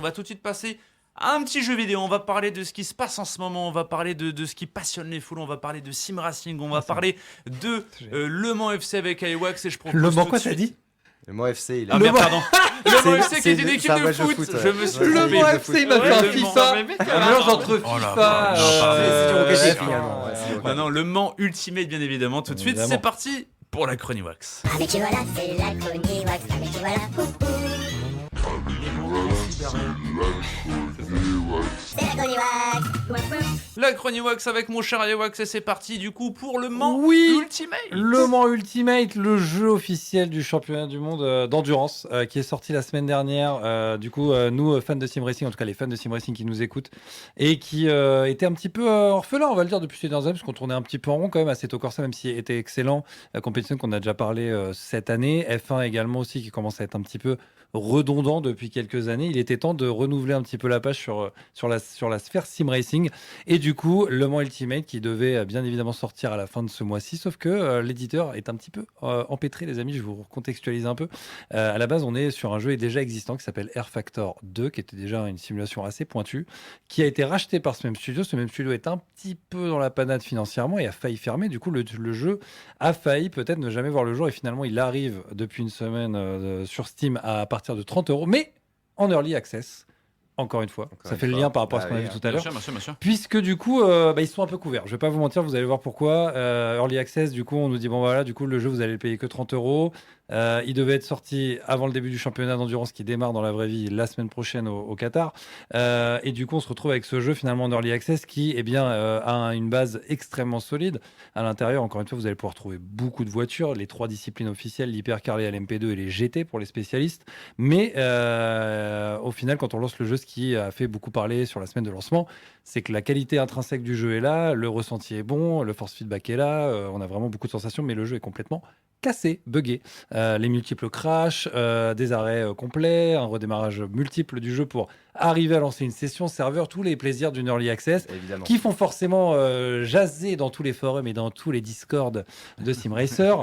On va tout de suite passer à un petit jeu vidéo. On va parler de ce qui se passe en ce moment. On va parler de ce qui passionne les foules. On va parler de Sim Racing. On va parler de Le Mans FC avec iWax. Et je propose Le Mans, tout quoi, de t'as suite- dit? Le Mans FC, il Ah est. merde, pardon. Le Mans FC qui c'est est une équipe un de match de foot. foot, Je ouais. me suis Ouais. Le trompé. Mans FC, il m'a Ouais, fait un le Mans. FIFA. Mais mec, Un mélange entre Oh la FIFA. vache. C'est du Rocket League, ouais, finalement. ouais, Ouais, c'est du Non, Rocket non, le Mans Ultimate, bien évidemment. Tout de suite, Évidemment. c'est parti pour la Chroniwax. Avec voilà, c'est la chronique wax. Avec voilà, c'est la chronique wax. La Chroniwax avec mon cher iWax. Et c'est parti du coup pour le Mans Oui. Ultimate. Le Mans Ultimate, le jeu officiel du championnat du monde d'endurance qui est sorti la semaine dernière. Nous, fans de Sim Racing, en tout cas les fans de Sim Racing qui nous écoutent et qui étaient un petit peu orphelins, on va le dire, depuis ces dernières années, parce qu'on tournait un petit peu en rond quand même à Assetto Corsa, même s'il était excellent. La compétition qu'on a déjà parlé cette année. F1 également aussi qui commence à être un petit peu redondant depuis quelques années. Il était temps de renouveler un petit peu la page sur la sphère Sim Racing. Et du coup, Le Mans Ultimate qui devait bien évidemment sortir à la fin de ce mois-ci, sauf que l'éditeur est un petit peu empêtré, les amis. Je vous recontextualise un peu. À la base, on est sur un jeu déjà existant qui s'appelle Air Factor 2, qui était déjà une simulation assez pointue, qui a été racheté par ce même studio. Ce même studio est un petit peu dans la panade financièrement et a failli fermer. Du coup, le jeu a failli peut-être ne jamais voir le jour. Et finalement, il arrive depuis une semaine sur Steam à partir de 30 €, mais en early access. Encore une fois, ça fait le lien par rapport à ce qu'on a vu tout à Bien l'heure. sûr, bien sûr, bien sûr. Puisque du coup, ils sont un peu couverts. Je vais pas vous mentir, vous allez voir pourquoi. Early Access, du coup, on nous dit, bon voilà, du coup, le jeu, vous allez le payer que 30 €. Il devait être sorti avant le début du championnat d'endurance qui démarre dans la vraie vie la semaine prochaine au Qatar. Et du coup, on se retrouve avec ce jeu finalement en Early Access qui a une base extrêmement solide. À l'intérieur, encore une fois, vous allez pouvoir trouver beaucoup de voitures, les 3 disciplines officielles, l'Hypercar, les LMP2 et les GT pour les spécialistes. Mais au final, quand on lance le jeu, ce qui a fait beaucoup parler sur la semaine de lancement, c'est que la qualité intrinsèque du jeu est là, le ressenti est bon, le force feedback est là, on a vraiment beaucoup de sensations, mais le jeu est complètement cassé, buggé. Les multiples crashs, des arrêts complets, un redémarrage multiple du jeu pour arriver à lancer une session serveur, tous les plaisirs d'une early access Évidemment. qui font forcément jaser dans tous les forums et dans tous les discords de SimRacer.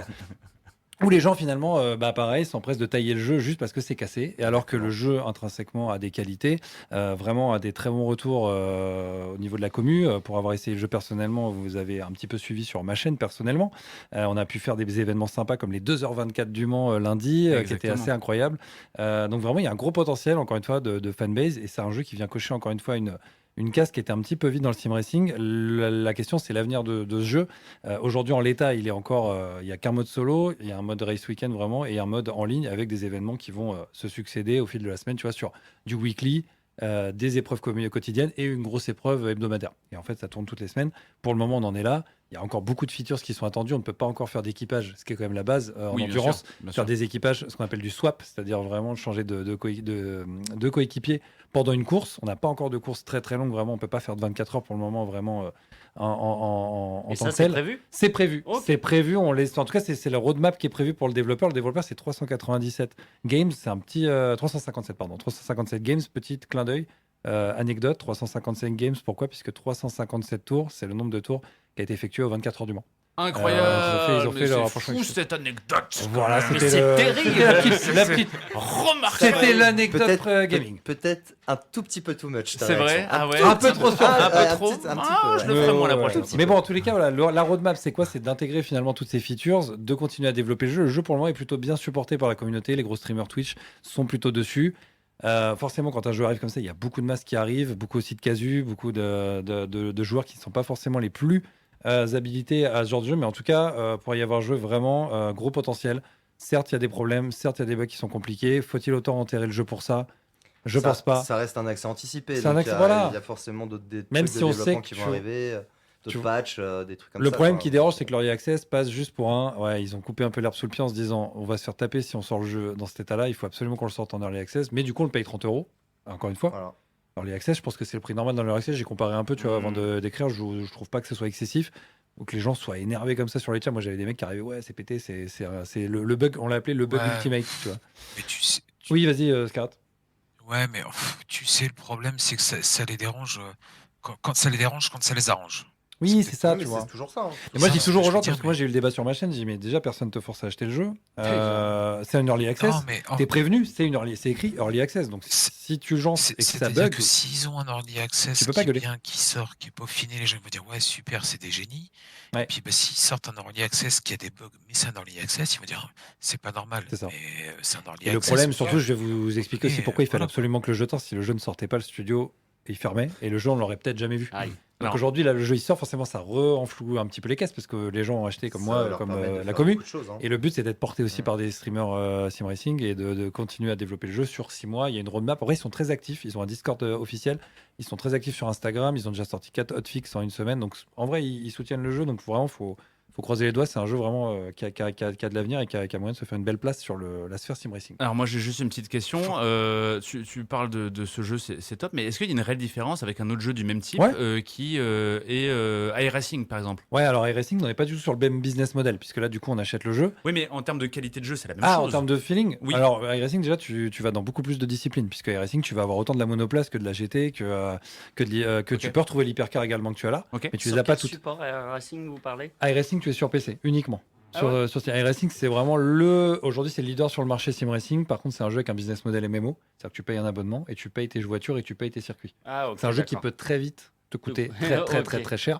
Où les gens finalement, pareil, s'empressent de tailler le jeu juste parce que c'est cassé, et alors que le jeu intrinsèquement a des qualités, vraiment a des très bons retours au niveau de la commu. Pour avoir essayé le jeu personnellement, vous avez un petit peu suivi sur ma chaîne personnellement. On a pu faire des événements sympas comme les 2h24 du Mans lundi, qui étaient Exactement. assez incroyables. Donc vraiment, il y a un gros potentiel, encore une fois, de fanbase, et c'est un jeu qui vient cocher encore une fois une case qui était un petit peu vide dans le Sim Racing. La question, c'est l'avenir de ce jeu. Aujourd'hui, en l'état, il y a qu'un mode solo, il y a un mode race weekend vraiment, et un mode en ligne avec des événements qui vont se succéder au fil de la semaine, tu vois, sur du weekly, des épreuves quotidiennes et une grosse épreuve hebdomadaire. Et en fait, ça tourne toutes les semaines. Pour le moment, on en est là. Il y a encore beaucoup de features qui sont attendues. On ne peut pas encore faire d'équipage, ce qui est quand même la base en Oui, bien endurance. sûr, bien Faire sûr. des équipages, ce qu'on appelle du swap, c'est-à-dire vraiment changer de coéquipier pendant une course. On n'a pas encore de course très très longue, vraiment. On ne peut pas faire de 24 heures pour le moment, vraiment en Et tant ça, que c'est tel. prévu? C'est prévu. Ok. C'est prévu. En tout cas, c'est le roadmap qui est prévu pour le développeur. Le développeur, c'est 397 Games. C'est un petit 357, pardon. 357 Games, petit clin d'œil. Anecdote, 355 Games. Pourquoi? Puisque 357 tours, c'est le nombre de tours qui a été effectué aux 24 heures du Mans. Incroyable. ils ont fait mais leur c'est rapprochement fou avec- cette anecdote. Voilà, Mais c'était c'est le- terrible. c'était la petite- Remarquable. C'était l'anecdote Peut-être gaming. Peut-être un tout petit peu too much. ta C'est vrai. réaction. Ah ouais. un peu trop sûr. Un peu Un trop. petit- un petit Ah, peu, je ouais. le ferai moi la Ouais, prochaine ouais. fois. Mais bon, en tous les cas, voilà, la roadmap, c'est quoi? C'est d'intégrer finalement toutes ces features, de continuer à développer le jeu. Le jeu, pour le moment, est plutôt bien supporté par la communauté. Les gros streamers Twitch sont plutôt dessus. Forcément, quand un jeu arrive comme ça, il y a beaucoup de masses qui arrivent, beaucoup aussi de casus, beaucoup de joueurs qui ne sont pas forcément les plus habilités à ce genre de jeu. Mais en tout cas, pour y avoir joué, vraiment, gros potentiel. Certes, il y a des problèmes, certes, il y a des bugs qui sont compliqués. Faut-il autant enterrer le jeu pour ça? Je pense pas. Ça reste un accès anticipé. C'est un donc accès- il y a- voilà. Il y a forcément des Même trucs si de on sait développement que qui vont tu- arriver, tu- d'autres patchs, des trucs comme Le ça. problème quoi. qui dérange, c'est que l'Early Access passe juste pour ouais, ils ont coupé un peu l'herbe sous le pied en se disant, on va se faire taper si on sort le jeu dans cet état-là, il faut absolument qu'on le sorte en Early Access, mais du coup, on le paye 30 €, encore une fois. Voilà. Early Access, je pense que c'est le prix normal dans l'Early Access, j'ai comparé un peu, tu vois, avant d'écrire, je trouve pas que ce soit excessif, ou que les gens soient énervés comme ça sur les chats. Moi, j'avais des mecs qui arrivaient, ouais, c'est pété, c'est le bug, on l'a appelé le bug Ouais. ultimate, tu vois. Mais tu sais, Oui, vas-y, Scarlett. ouais, mais tu sais, le problème, c'est que ça les dérange quand ça les dérange, quand ça les arrange. Oui, c'est ça, Oui, tu mais vois. c'est toujours ça. Hein. Et moi, je Ça, dis toujours je aux gens, veux dire, parce que moi, j'ai eu le débat sur ma chaîne, j'ai dit, mais déjà, personne te force à acheter le jeu. Ouais, C'est un early access. Non, mais T'es prévenu, c'est écrit early access. Donc, C'est- si tu lances et que ça c'est-à-dire bug, que s'ils ont un early access tu peux pas qui gueuler. est bien, qui sort, qui est peaufiné, les gens vont dire ouais super, c'est des génies. Ouais. Et puis bah, s'ils sortent un early access qui a des bugs, mais c'est un early access, ils vont dire c'est pas normal. C'est ça. Mais c'est un early et access. le problème, ouais. surtout, je vais vous expliquer aussi Et, pourquoi il fallait voilà. absolument que le jeu sorte. Si le jeu ne sortait pas, le studio, il fermait. Et le jeu, on l'aurait peut-être jamais vu. Aïe. Donc Non. aujourd'hui, là, le jeu, il sort, forcément, ça re-enfloue un petit peu les caisses, parce que les gens ont acheté comme Ça moi, leur comme permet de la faire commu. beaucoup de choses, hein. Et le but, c'est d'être porté aussi Ouais. par des streamers sim racing et de continuer à développer le jeu sur 6 mois. Il y a une roadmap. En vrai, ils sont très actifs. Ils ont un Discord officiel. Ils sont très actifs sur Instagram. Ils ont déjà sorti 4 hotfix en une semaine. Donc, en vrai, ils soutiennent le jeu. Donc, vraiment, faut croiser les doigts. C'est un jeu vraiment qui a de l'avenir et qui a moyen de se faire une belle place sur la sphère sim racing. Alors moi j'ai juste une petite question. Tu parles de ce jeu, c'est top, mais est-ce qu'il y a une réelle différence avec un autre jeu du même type Ouais. qui est iRacing par exemple? Ouais, alors iRacing, on n'est pas du tout sur le même business model, puisque là, du coup, on achète le jeu. Oui, mais en termes de qualité de jeu, c'est la même Ah, en chose. termes de feeling. Oui. Alors, iRacing, déjà, tu vas dans beaucoup plus de disciplines, puisque iRacing, tu vas avoir autant de la monoplace que de la GT, que Ok. tu peux retrouver l'hypercar également que tu as là, Ok. mais tu les Sur as pas quel toutes. support Racing vous parlez? iRacing, tu es sur PC uniquement. Ah Sur iRacing, c'est vraiment aujourd'hui, c'est le leader sur le marché sim racing. Par contre, c'est un jeu avec un business model MMO, c'est-à-dire que tu payes un abonnement et tu payes tes voitures et tu payes tes circuits. Ah, ok. C'est un jeu qui d'accord. peut très vite te coûter Ok. très cher,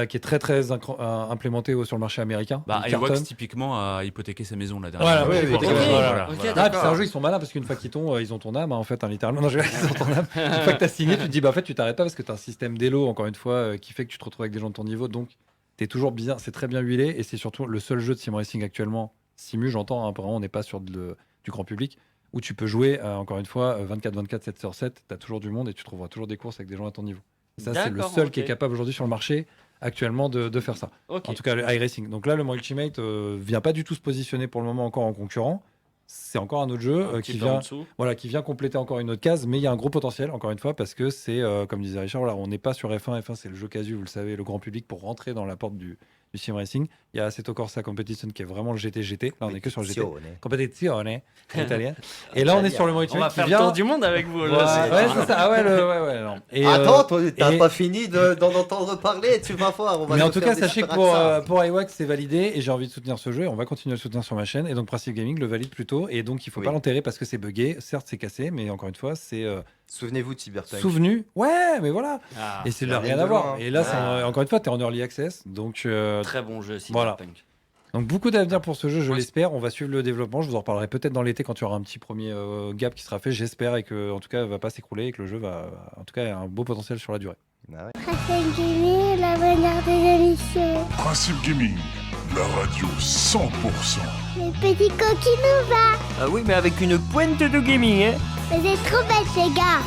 qui est très implémenté sur le marché américain. Bah, Il iWax cartonne. typiquement a hypothéqué sa maison la Voilà, dernière oui, fois. oui, ok. Voilà, Ok, voilà. Ah, puis c'est un D'accord. jeu, ils sont malins parce qu'une fois qu'ils t'ont, ils ont ton âme, hein, en fait, hein, littéralement. Non, ils ont ton âme. Une fois que tu as signé, tu te dis, bah, en fait, tu t'arrêtes pas parce que tu as un système d'élo, encore une fois, qui fait que tu te retrouves avec des gens de ton niveau. Donc, tu es toujours bien, c'est très bien huilé et c'est surtout le seul jeu de sim racing actuellement, simu, j'entends, hein, vraiment, on n'est pas sur du grand public, où tu peux jouer, encore une fois, 24-24, 7 sur 7, tu as toujours du monde et tu trouveras toujours des courses avec des gens à ton niveau. Ça, c'est le D'accord, seul qui est ok. capable aujourd'hui sur le marché actuellement de faire ça. Ok. En tout cas, le iRacing. Donc là, le Ultimate vient pas du tout se positionner pour le moment encore en concurrent. C'est encore un autre jeu Un petit qui peu en vient, dessous. voilà, qui vient compléter encore une autre case, mais il y a un gros potentiel, encore une fois, parce que c'est, comme disait Richard, voilà, on n'est pas sur F1. F1, c'est le jeu casu, vous le savez, le grand public pour rentrer dans la porte du sim racing. Il y a Assetto Corsa Competition qui est vraiment le GT. Là, on est que sur le GT. Competizione italien. Et là, on est sur le On va Ultimate qui faire le vient. tour du monde avec vous. là, Ouais, c'est- c'est ça. Ah ouais, ouais, non. Et, Attends, toi, t'as et- pas fini d'en entendre parler, tu vas voir. On va Mais en te tout faire cas, des sachez que super accents. pour iWax, c'est validé et j'ai envie de soutenir ce jeu et on va continuer à le soutenir sur ma chaîne. Et donc, Principe Gaming le valide plutôt. Et donc, il faut Oui. pas l'enterrer parce que c'est buggé. Certes, c'est cassé, mais encore une fois, c'est Souvenez-vous de Cyberpunk. souvenu. Ouais, mais voilà. Ah, Et c'est y a rien rien à de voir. loin. Et là, Ah. encore une fois, tu es en early access. Donc, très bon jeu, Voilà. Cyberpunk. donc beaucoup d'avenir pour ce jeu, je Ouais. l'espère. On va suivre le développement. Je vous en reparlerai peut-être dans l'été quand il y aura un petit premier gap qui sera fait. J'espère et que, en tout cas, va pas s'écrouler et que le jeu va, en tout cas, a un beau potentiel sur la durée. Ah ouais. Racing Gaming, la manière des émissions. Principe Gaming, la radio 100%. Les petits coquins nous va. Ah oui, mais avec une pointe de gaming, hein. Vous êtes trop bêtes, les gars.